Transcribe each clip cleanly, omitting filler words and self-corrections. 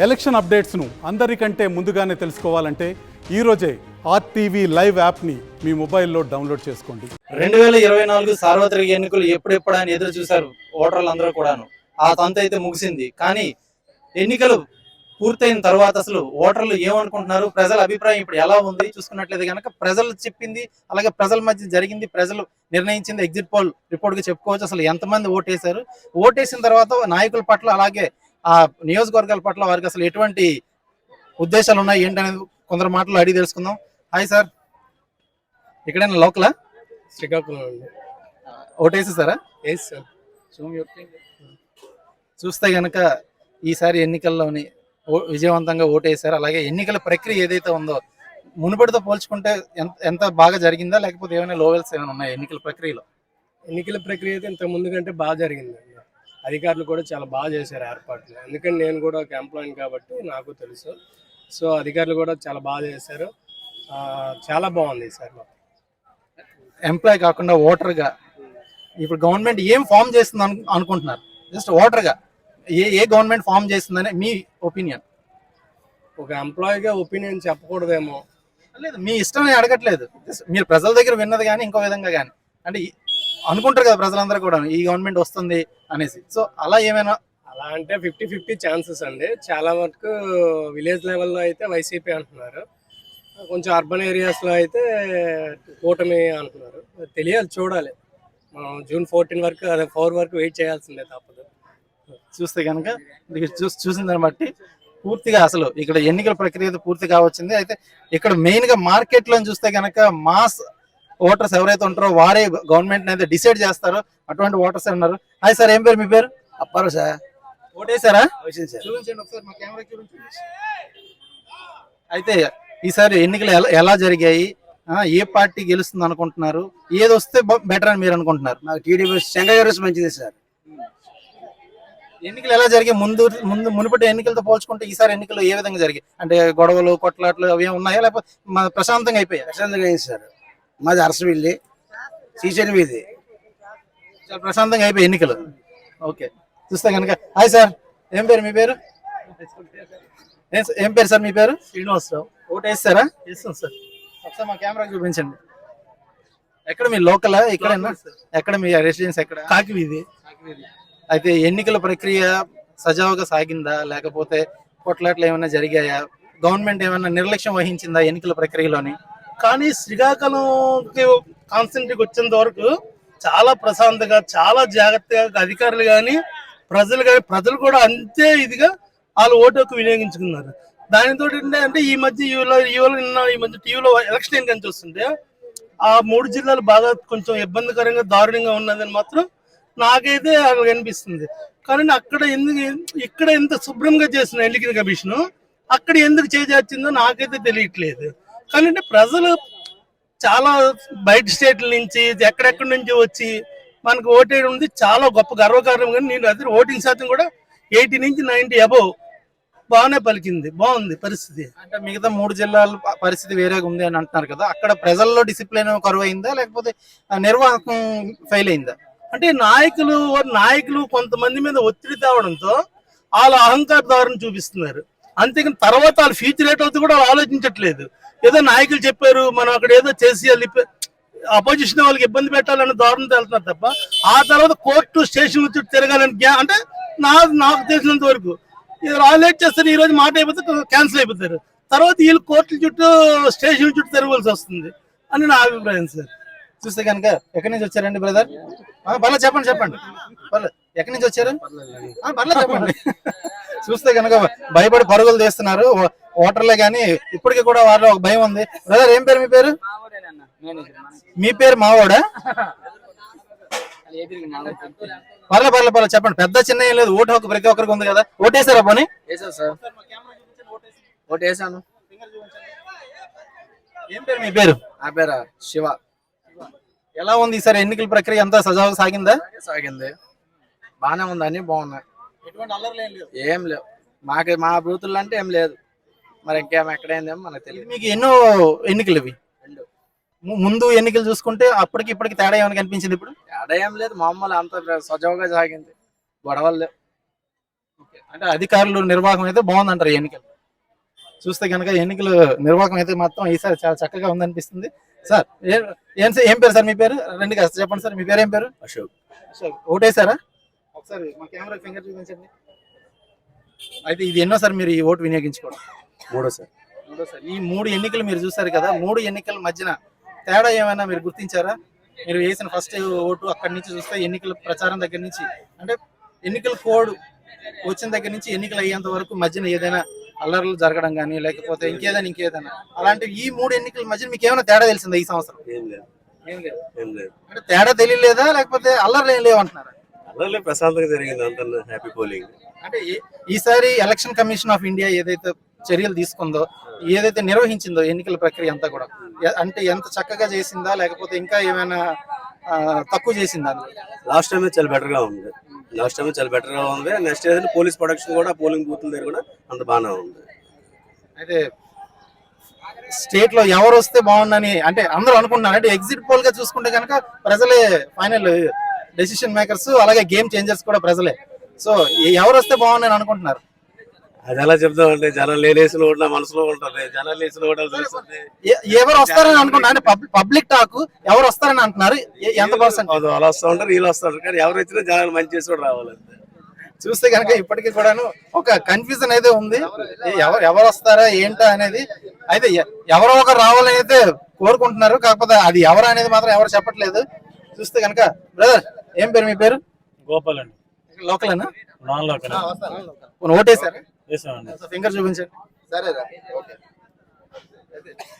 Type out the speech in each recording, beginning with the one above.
Election అప్డేట్స్ను అందరికంటే ముందుగానే తెలుసుకోవాలంటే ఈరోజే ఆర్టీవీ లైవ్ యాప్ని మీ మొబైల్లో డౌన్లోడ్ చేసుకోండి. 2024 సార్వత్రిక ఎన్నికలు ఎప్పుడెప్పుడు అని ఎదురు చూశారు ఓటర్లు అందరూ కూడాను. ఆ తంతు అయితే ముగిసింది. కానీ ఎన్నికలు పూర్తయిన తర్వాత అసలు ఓటర్లు ఏమనుకుంటున్నారు, ప్రజల అభిప్రాయం ఇప్పుడు ఎలా ఉంది చూసుకున్నట్లయితే కనుక ప్రజలు చెప్పింది, అలాగే ప్రజల మధ్య జరిగింది, ప్రజలు నిర్ణయించింది ఎగ్జిట్ పోల్ రిపోర్ట్గా చెప్పుకోవచ్చు. అసలు ఎంతమంది ఓటేశారు, ఓటేసిన తర్వాత నాయకుల పట్ల అలాగే ఆ నియోజకవర్గాల పట్ల వారికి అసలు ఎటువంటి ఉద్దేశాలు ఉన్నాయి ఏంటనేది కొందరు మాటలు అడిగి తెలుసుకుందాం. హాయ్ సార్, ఇక్కడైనా లోకలా? శ్రీకాకుళం అండి. ఓటేసేసారా? సార్ చూస్తే గనక ఈసారి ఎన్నికల్లోని విజయవంతంగా ఓటేశారు. అలాగే ఎన్నికల ప్రక్రియ ఏదైతే ఉందో మునుపటితో పోల్చుకుంటే ఎంత బాగా జరిగిందా, లేకపోతే ఏమైనా లోవెల్స్ ఏమైనా ఉన్నాయి ఎన్నికల ప్రక్రియలో? ఎన్నికల ప్రక్రియ అయితే ఇంతకు ముందు కంటే బాగా జరిగిందండి. అధికారులు కూడా చాలా బాగా చేశారు ఏర్పాట్లు. ఎందుకంటే నేను కూడా ఒక ఎంప్లాయీ కాబట్టి నాకు తెలుసు. సో అధికారులు కూడా చాలా బాగా చేశారు. చాలా బాగుంది సార్. ఎంప్లాయ్ కాకుండా ఓటర్గా ఇప్పుడు గవర్నమెంట్ ఏం ఫామ్ చేస్తుంది అనుకుంటున్నారు? జస్ట్ ఓటర్గా ఏ గవర్నమెంట్ ఫామ్ చేస్తుందని మీ ఒపీనియన్? ఒక ఎంప్లాయీగా ఒపీనియన్ చెప్పకూడదేమో. లేదు, మీ ఇష్టం నేను అడగట్లేదు. మీరు ప్రజల దగ్గర విన్నది కానీ ఇంకో విధంగా కానీ అంటే అనుకుంటారు కదా ప్రజలందరూ కూడా ఈ గవర్నమెంట్ వస్తుంది అనేసి. సో అలా ఏమైనా? అలా అంటే 50-50 ఛాన్సెస్ అండి. చాలా వరకు విలేజ్ లెవెల్లో అయితే వైసీపీ అంటున్నారు, కొంచెం అర్బన్ ఏరియాస్లో అయితే కూటమి అంటున్నారు. తెలియాలి, చూడాలి. మనం జూన్ 14 వరకు, అదే 4 వరకు వెయిట్ చేయాల్సిందే, తప్పదు. చూస్తే కనుక చూసిన దాన్ని బట్టి పూర్తిగా అసలు ఇక్కడ ఎన్నికల ప్రక్రియ పూర్తిగా వచ్చింది. అయితే ఇక్కడ మెయిన్ గా మార్కెట్ లో చూస్తే కనుక మాస్ ఓటర్స్ ఎవరైతే ఉంటారో వారే గవర్నమెంట్ అయితే డిసైడ్ చేస్తారో అటువంటి ఓటర్స్ ఉన్నారు. హాయ్ సార్, ఏం పేరు మీ పేరు? అప్పారు సార్. ఓటేసారా? చూపించండి ఒకసారి మా కెమెరాకి చూపించండి. అయితే ఈసారి ఎన్నికలు ఎలా జరిగాయి, ఏ పార్టీ గెలుస్తుంది అనుకుంటున్నారు, ఏది వస్తే బెటర్ అని మీరు అనుకుంటున్నారు? నాకు టీడీపీ శంకర్ గారు మంచిది సార్. ఎన్నికలు ఎలా జరిగాయి? మునుపటి ఎన్నికలతో పోల్చుకుంటే ఈసారి ఎన్నికలు ఏ విధంగా జరిగాయి? అంటే గొడవలు, కొట్లాట్లు అవి ఉన్నాయా, లేకపోతే ప్రశాంతంగా అయిపోయాయి? ప్రశాంతంగా అయింది సార్. మాది అరసవిల్లి, సీసన్ వీధి. చాలా ప్రశాంతంగా అయిపోయాయి ఎన్నికలు. ఓకే, చూస్తే కనుక. హాయ్ సార్, ఏం పేరు మీ పేరు? ఏం పేరు సార్ మీ పేరు? శ్రీనివాసరావు. ఓటు వేస్తారా? వేస్తాం సార్. ఒకసారి మా కెమెరా చూపించండి. ఎక్కడ మీ లోకల్? ఇక్కడ ఎక్కడ మీ రెసిడెన్స్ ఎక్కడ? కాకివీధి. అయితే ఎన్నికల ప్రక్రియ సజావుగా సాగిందా, లేకపోతే కొట్లాట్లు ఏమైనా జరిగాయా? గవర్నమెంట్ ఏమైనా నిర్లక్ష్యం వహించిందా ఎన్నికల ప్రక్రియలోని? కానీ శ్రీకాకుళం కాన్సెంట్రీకి వచ్చేంత వరకు చాలా ప్రశాంతంగా, చాలా జాగ్రత్తగా అధికారులు కానీ ప్రజలు కూడా అంతే ఇదిగా వాళ్ళు ఓటు హక్కు వినియోగించుకున్నారు. దానితో అంటే ఈ మధ్య ఈ మధ్య టీవీలో ఎలక్షన్ ఏం కనిచి వస్తుంటే ఆ 3 జిల్లాలు బాగా కొంచెం ఇబ్బందికరంగా, దారుణంగా ఉన్నదని మాత్రం నాకైతే అనిపిస్తుంది. కానీ ఇక్కడ ఎంత శుభ్రంగా చేసిన ఎన్నికల కమిషన్ అక్కడ ఎందుకు చేజార్చిందో నాకైతే తెలియట్లేదు. కానీ అంటే ప్రజలు చాలా బయట స్టేట్ల నుంచి, ఎక్కడెక్కడి నుంచి వచ్చి మనకు ఓటేయడం ఉంది చాలా గొప్ప గర్వకారణం. కానీ నేను అదే ఓటింగ్ శాతం కూడా 80 నుంచి 90 అబోవ్ బాగానే పలికింది. బాగుంది పరిస్థితి. అంటే మిగతా 3 జిల్లాల పరిస్థితి వేరేగా ఉంది అని అంటున్నారు కదా, అక్కడ ప్రజల్లో డిసిప్లిన్ కరువైందా, లేకపోతే నిర్వాహకం ఫెయిల్ అయిందా? అంటే నాయకులు కొంతమంది మీద ఒత్తిడి తేవడంతో వాళ్ళ అహంకార ధోరణి చూపిస్తున్నారు. అంతేకాని తర్వాత వాళ్ళ ఫ్యూచర్ రేట్ అవుతూ కూడా వాళ్ళు ఆలోచించట్లేదు. ఏదో నాయకులు చెప్పారు, మనం అక్కడ ఏదో చేసి అపోజిషన్ వాళ్ళకి ఇబ్బంది పెట్టాలని ధోరణితో వెళ్తున్నారు తప్ప ఆ తర్వాత కోర్టు స్టేషన్ చుట్టూ తిరగాలని అంటే నాకు తెలిసినంత వరకు వాళ్ళు లేట్ చేస్తారు. ఈ రోజు మాట అయిపోతే క్యాన్సిల్ అయిపోతారు, తర్వాత వీళ్ళు కోర్టుల చుట్టూ స్టేషన్ చుట్టూ తిరగవలసి వస్తుంది అని నా అభిప్రాయం సార్. చూస్తే కనుక ఎక్కడి నుంచి వచ్చారండి బ్రదర్? పర్లేదు చెప్పండి. పర్లేదు, ఎక్కడి నుంచి వచ్చారు? పర్లేదు చెప్పండి. చూస్తే కనుక భయపడి పరుగులు తీస్తున్నారు ఓటర్లే, కానీ ఇప్పటికీ కూడా వారిలో ఒక భయం ఉంది. బ్రదర్, ఏం పేరు మీ పేరు? మీ పేరు మావోడా? పర్లేదు చెప్పండి. పెద్ద చిన్న ఏం లేదు, ఓటు హక్కు ప్రతి ఒక్కరికి ఉంది కదా. ఓటేసారా? పోనీ ఓటేసాను. ఏం పేరు మీ పేరు? నా పేరు శివ. ఎలా ఉంది ఈసారి ఎన్నికల ప్రక్రియ? అంతా సజావుగా సాగిందా? సాగింది, బాగానే ఉంది, అన్ని బాగున్నాయి, ఏం లేవు. మా బూతుల్లో అంటే ఏం లేదు. మరి ఇంకేం ఎక్కడైందేమో మనకు తెలియదు. మీకు ఎన్నో ఎన్నికలు ఇవి? ముందు ఎన్నికలు చూసుకుంటే అప్పటికి ఇప్పటికి తేడా ఏమైనా కనిపించింది? ఇప్పుడు తేడా ఏం లేదు, మామూలు అంత సజావుగా సాగింది, గొడవలు లేవు. అంటే అధికారులు నిర్వాహకం అయితే బాగుందంటారు ఈ ఎన్నికలు. చూస్తే కనుక ఎన్నికల నిర్వాహకం అయితే మాత్రం ఈసారి చాలా చక్కగా ఉందనిపిస్తుంది. సార్ ఏం పేరు సార్ మీ పేరు? రెండు కాస్త చెప్పండి సార్, మీ పేరు ఏం పేరు? అశోక్. ఓటేసారా? ఒకసారి మా కెమెరా ఫింగర్ చూపించండి. అయితే ఇది ఎన్నోసారి మీరు ఈ ఓటు వినియోగించుకోవడం? మూడోసారి. ఈ 3 ఎన్నికలు మీరు చూసారు కదా, 3 ఎన్నికల మధ్యన తేడా ఏమైనా మీరు గుర్తించారా? మీరు వేసిన ఫస్ట్ ఓటు అక్కడి నుంచి చూస్తే ఎన్నికల ప్రచారం దగ్గర నుంచి, అంటే ఎన్నికల కోడ్ వచ్చిన దగ్గర నుంచి ఎన్నికలు అయ్యేంత వరకు మధ్యన ఏదైనా అల్లర్లు జరగడం కానీ లేకపోతే ఇంకేదైనా అలాంటి ఈ 3 ఎన్నికల మధ్య మీకు ఏమైనా తేడా తెలిసిందా ఈ సంవత్సరం? ఏం లేదు. అంటే తేడా తెలియలేదా లేకపోతే అల్లర్లు ఏం లేవంటున్నారా? అలాగే ప్రశాంతంగా జరిగింది, అంత హ్యాపీ పోలింగ్. అంటే ఈసారి ఎలక్షన్ కమిషన్ ఆఫ్ ఇండియా ఏదైతే చర్యలు తీసుకుందో, ఏదైతే నిర్వహించిందో ఎన్నికల ప్రక్రియ అంతా కూడా, అంటే ఎంత చక్కగా చేసిందా లేకపోతే ఇంకా ఏమైనా తక్కువ చేసిందా? లాస్ట్ టైం చాలా బెటర్ గా ఉంది. నెక్స్ట్ ఏదైతే పోలీస్ ప్రొడక్షన్ కూడా పోలింగ్ బూత్ దగ్గర కూడా అంత బాగానే ఉంది. అయితే స్టేట్ లో ఎవరు వస్తే బాగుందని అంటే అందరూ అనుకుంటున్నారు. అంటే ఎగ్జిట్ పోల్ గా చూసుకుంటే కనుక ప్రజలే ఫైనల్ డెసిషన్ మేకర్స్, అలాగే గేమ్ చేంజర్స్ కూడా ప్రజలే. సో ఎవరు వస్తే బాగుందని అనుకుంటున్నారు? అది ఎలా చెప్తామంటే జనం లేనేసిన ఓటు నా మనసులో ఉంటుంది, జనాలు వేసిన ఓటు తెలుస్తుంది. ఎవరు వస్తారని అనుకుంటున్నారు? అంటే పబ్లిక్ టాక్ ఎవరు వస్తారని అంటున్నారు, ఎంత పర్సెంట్? అలా వస్తూ ఉంటారు, వీళ్ళు వస్తూ ఉంటారు, కానీ ఎవరు వచ్చినా జనాలు మంచి చేసి కూడా రావాలంటే. చూస్తే కనుక ఇప్పటికీ కూడాను ఒక కన్ఫ్యూజన్ అయితే ఉంది, ఎవరు వస్తారా ఏంటా అనేది. అయితే ఎవరో ఒకరు రావాలని అయితే కోరుకుంటున్నారు, కాకపోతే అది ఎవరు అనేది మాత్రం ఎవరు చెప్పట్లేదు. చూస్తే కనుక బ్రదర్ ఏం పేరు? మీ పేరు? గోపాల్ అండి. లోకల్ అన్నా? Non local. ఓటేసారా? వేసామండి. ఫింగర్ చూపించండి.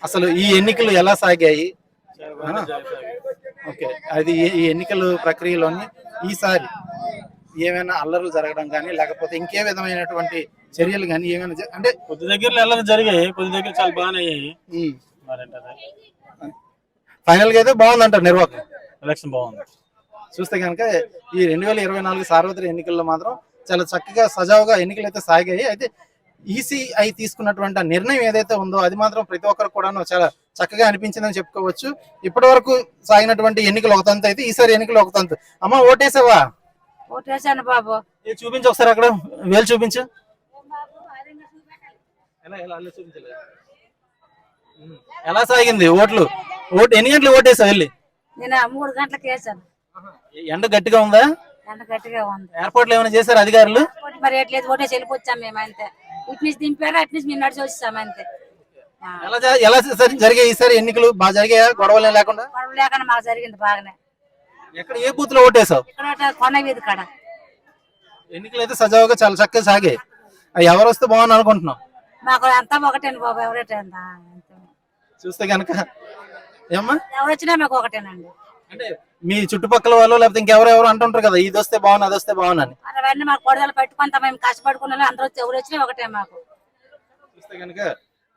అసలు ఈ ఎన్నికలు ఎలా సాగాయి? ఓకే, అది ఈ ఎన్నికల ప్రక్రియలోని ఈసారి ఏమైనా అల్లర్లు జరగడం కానీ లేకపోతే ఇంకే విధమైనటువంటి చర్యలు కానీ ఏమైనా అంటే కొద్ది దగ్గరలో ఎలా జరిగాయి, కొద్ది దగ్గర చాలా బాగానే అయ్యాయి. ఫైనల్ గా అయితే బాగుందంటారు నిర్వాహకం. ఎలక్షన్ బాగుంది. చూస్తే కనుక ఈ 2024 సార్వత్రిక ఎన్నికల్లో మాత్రం చాలా చక్కగా సజావుగా ఎన్నికలు అయితే సాగాయి. అయితే ఈసీఐ తీసుకున్నటువంటి నిర్ణయం ఏదైతే ఉందో అది మాత్రం ప్రతి ఒక్కరు కూడా చాలా చక్కగా అనిపించిందని చెప్పుకోవచ్చు. ఇప్పటి వరకు సాగినటువంటి ఎన్నికలు ఒక తంతు అయితే ఈసారి ఎన్నికలు ఒక తంతు. అమ్మ ఓటేసావా? ఓటేసాను బాబు. చూపించు ఒకసారి, అక్కడ వేలు చూపించు. ఎలా సాగింది ఓటు ఎన్ని గంటలకు ఓటేసావు వెళ్ళి? నేను 3 గంటలకు వేసాను. ఎండ గట్టిగా ఉందా? ఎండ గట్టిగా ఉంది. ఏర్పాట్లు ఏమైనా చేశారు అధికారులు? మరి ఎట్లేదు ఓటేసి వెళ్ళిపోచ్చాం మేము అంతే. ఇటు నుంచి దింపారు, అటు నుంచి మేము నడిచి వచ్చాం అంతే. ఎలా జరిగాయి ఈసారి ఎన్నికలు? బాగా జరిగాయా గొడవలు లేకుండా? గొడవ లేకుండా మాకు జరిగింది బాగానే. ఎక్కడ ఏ బూత్ లో ఓటేసావు? ఇక్కడ కొండ వీధి కాడ. ఎన్నికలు అయితే సజావుగా చాలా చక్కగా సాగాయి. ఎవరు వస్తే బాగుంది అనుకుంటున్నాం? మాకు అంతా ఒకటేనండి బాబు, ఎవరేటందా చూస్తే కనుక ఏమ్మా ఎవరు వచ్చినా మాకు ఒకటేనండి. అంటే మీ చుట్టుపక్కల వాళ్ళు లేకపోతే ఇంకెవరెవరు అంటుంటారు కదా, ఇది వస్తే బాగుంది అది వస్తే బాగుందని. అవన్నీ మాకు కొడదలు పెట్టుకుంటాం, మేము కష్టపడుకున్న అందరూ ఎవరు వచ్చినా ఒకటే మాకు. చూస్తే కనుక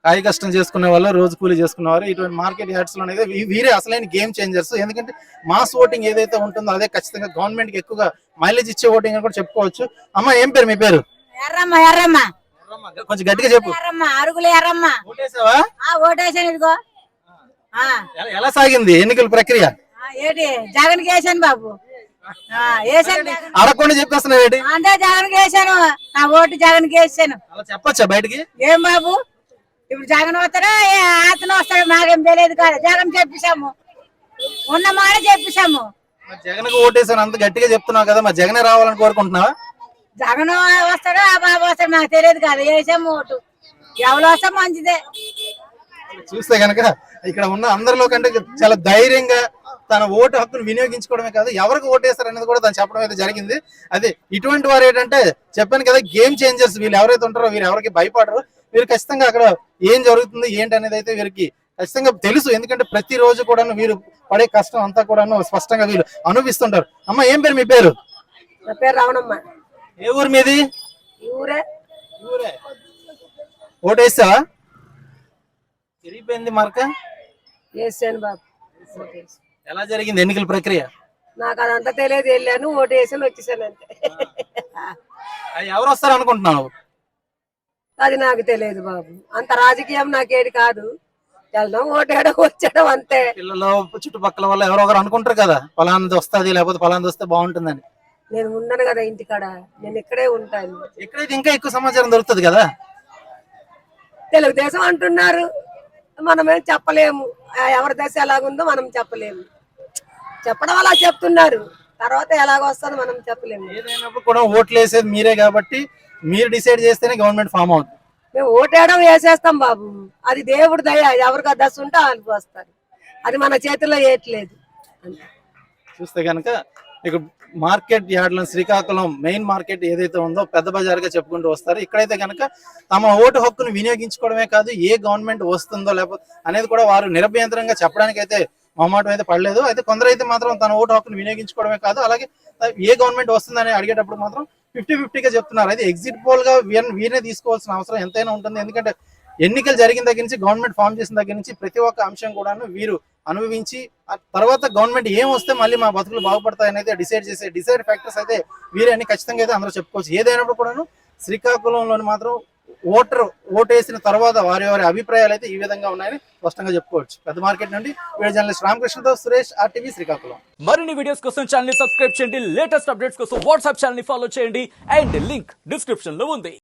కాయ కష్టం చేసుకునే వాళ్ళు, రోజు కూలీ చేసుకునేవారు ఇటువంటి మార్కెట్ యార్డ్స్ లో అనేది వీరే అసలైన గేమ్ చేంజర్స్. ఎందుకంటే మాస్ ఓటింగ్ ఏదైతే ఉంటుందో అదే ఖచ్చితంగా గవర్నమెంట్ కి ఎక్కువగా మైలేజ్ ఇచ్చే ఓటింగ్ అని కూడా చెప్పుకోవచ్చు. అమ్మ ఏం పేరు? మీ పేరు? ఎర్రమ్మ. ఎర్రమ్మ కొంచెం గట్టిగా చెప్పు. ఎర్రమ్మ అరుగులు ఎర్రమ్మ. ఓటేసావా? ఓటేసాను. ఇదిగో ఎలా సాగింది ఎన్నికల ప్రక్రియ? ఏంటి జగన్ వేసాను బాబు. వేసాను అడగకుండా చెప్పేస్తున్నావు ఏంటి? అంటే జగన్ వేసాను, నా ఓటు జగన్ వేసాను. అలా చెప్పొచ్చా బయటికి? ఏం బాబు ఇప్పుడు జగన్ వస్తాడా అతను వస్తాడు మాకేం తెలియదు కాదు. జగన్ చెప్పేశాము, ఉన్న మాట చెప్పేశాము. జగన్ కు ఓటేసాను అంత గట్టిగా చెప్తున్నావు కదా, మరి జగనే రావాలని కోరుకుంటున్నావా? జగన్ వస్తాడు ఆ బాబు వస్తాడు మాకు తెలియదు కాదు. వేసాము ఓటు, ఎవరు వస్తా మంచిదే. చూస్తే కనుక ఇక్కడ ఉన్న అందరిలో కంటే చాలా ధైర్యంగా తన ఓటు హక్కును వినియోగించుకోవడమే కాదు, ఎవరికి ఓటేస్తారు అనేది కూడా తను చెప్పడం అయితే జరిగింది. అదే ఇటువంటి వారు ఏంటంటే చెప్పాను కదా, గేమ్ చేంజర్స్. వీళ్ళు ఎవరైతే ఉంటారో వీరు ఎవరికి భయపడరు. వీరు ఖచ్చితంగా అక్కడ ఏం జరుగుతుంది ఏంటి అనేది అయితే వీరికి ఖచ్చితంగా తెలుసు. ఎందుకంటే ప్రతిరోజు కూడా వీరు పడే కష్టం అంతా కూడా స్పష్టంగా వీళ్ళు అనుభవిస్తుంటారు. అమ్మ ఏం పేరు? మీ పేరు? నా పేరు రావణమ్మ. ఏ ఊరు మీది? ఊరే. ఓటేసావా? తిరిగిపోయింది మార్క. వేసాను బాబు. ఎలా జరిగింది ఎన్నికల ప్రక్రియ? నాకు అదంతా తెలియదు, వెళ్ళాను ఓటు వేసాను వచ్చేసాను అంతే. ఎవరు వస్తారు అనుకుంటున్నావు? అది నాకు తెలియదు బాబు, అంత రాజకీయం నాకేది కాదు. వెళ్దాం ఓటేయడం వచ్చేయడం అంతే. పిల్లలు చుట్టుపక్కల వాళ్ళు ఎవరో ఒకరు అనుకుంటారు కదా, పలానాది వస్తుంది లేకపోతే పలానాది వస్తే బాగుంటుందని. నేను ఉన్నాను కదా ఇంటికాడ, నేను ఇక్కడే ఉంటాను. ఎక్కడైతే ఇంకా ఎక్కువ సమాచారం దొరుకుతుంది కదా. తెలుగుదేశం అంటున్నారు, మనమేం చెప్పలేము. ఎవరి దశ ఎలాగుందో మనం చెప్పలేము. చెప్పడం అలా చెప్తున్నారు, తర్వాత ఎలాగొస్తుందో మనం చెప్పలేము. ఏదైనప్పుడు కూడా ఓట్లు వేసేది మీరే కాబట్టి మీరు డిసైడ్ చేస్తేనే గవర్నమెంట్ ఫామ్ అవుతుంది. మేము ఓటేయడం వేసేస్తాం బాబు, అది దేవుడి దయ. ఎవరికి దశ ఉంటే వాళ్ళకి వస్తారు, అది మన చేతిలో ఏట్లేదు. చూస్తే కనుక ఇక మార్కెట్ యార్డ్లో శ్రీకాకుళం మెయిన్ మార్కెట్ ఏదైతే ఉందో పెద్ద బజార్గా చెప్పుకుంటూ వస్తారు. ఇక్కడైతే కనుక తమ ఓటు హక్కును వినియోగించుకోవడమే కాదు, ఏ గవర్నమెంట్ వస్తుందో లేకపోతే అనేది కూడా వారు నిరభ్యంతరంగా చెప్పడానికి అయితే మొహమాటం అయితే పడలేదు. అయితే కొందరైతే మాత్రం తన ఓటు హక్కును వినియోగించుకోవడమే కాదు, అలాగే ఏ గవర్నమెంట్ వస్తుందని అడిగేటప్పుడు మాత్రం 50-50గా చెప్తున్నారు. అయితే ఎగ్జిట్ పోల్ గా వీరినే తీసుకోవాల్సిన అవసరం ఎంతైనా ఉంటుంది. ఎందుకంటే ఎన్నికలు జరిగిన దగ్గర నుంచి గవర్నమెంట్ ఫామ్ చేసిన దగ్గర నుంచి ప్రతి ఒక్క అంశం కూడాను వీరు అనుభవించి ఆ తర్వాత గవర్నమెంట్ ఏం వస్తే మళ్ళీ మా బతుకులు బాగుపడతాయని అయితే డిసైడ్ ఫ్యాక్టర్స్ అయితే వీరే అని ఖచ్చితంగా అయితే అందరూ చెప్పుకోవచ్చు. ఏదైనప్పుడు కూడాను శ్రీకాకుళంలోని మాత్రం ఓటేసిన తర్వాత వారి అభిప్రాయాలు అయితే ఈ విధంగా ఉన్నాయని స్పష్టంగా చెప్పుకోవచ్చు. పెద్ద మార్కెట్ నుండి వీడియో జర్నలిస్ట్ రామకృష్ణతో సురేష్, RTV శ్రీకాకుళం. మరిన్ని వీడియోస్ కోసం ఛానల్ ని సబ్స్క్రైబ్ చేయండి, లేటెస్ట్ అప్డేట్స్ కోసం వాట్సాప్ ఛానల్ ని ఫాలో చేయండి అండ్ లింక్ డిస్క్రిప్షన్ లో ఉంది.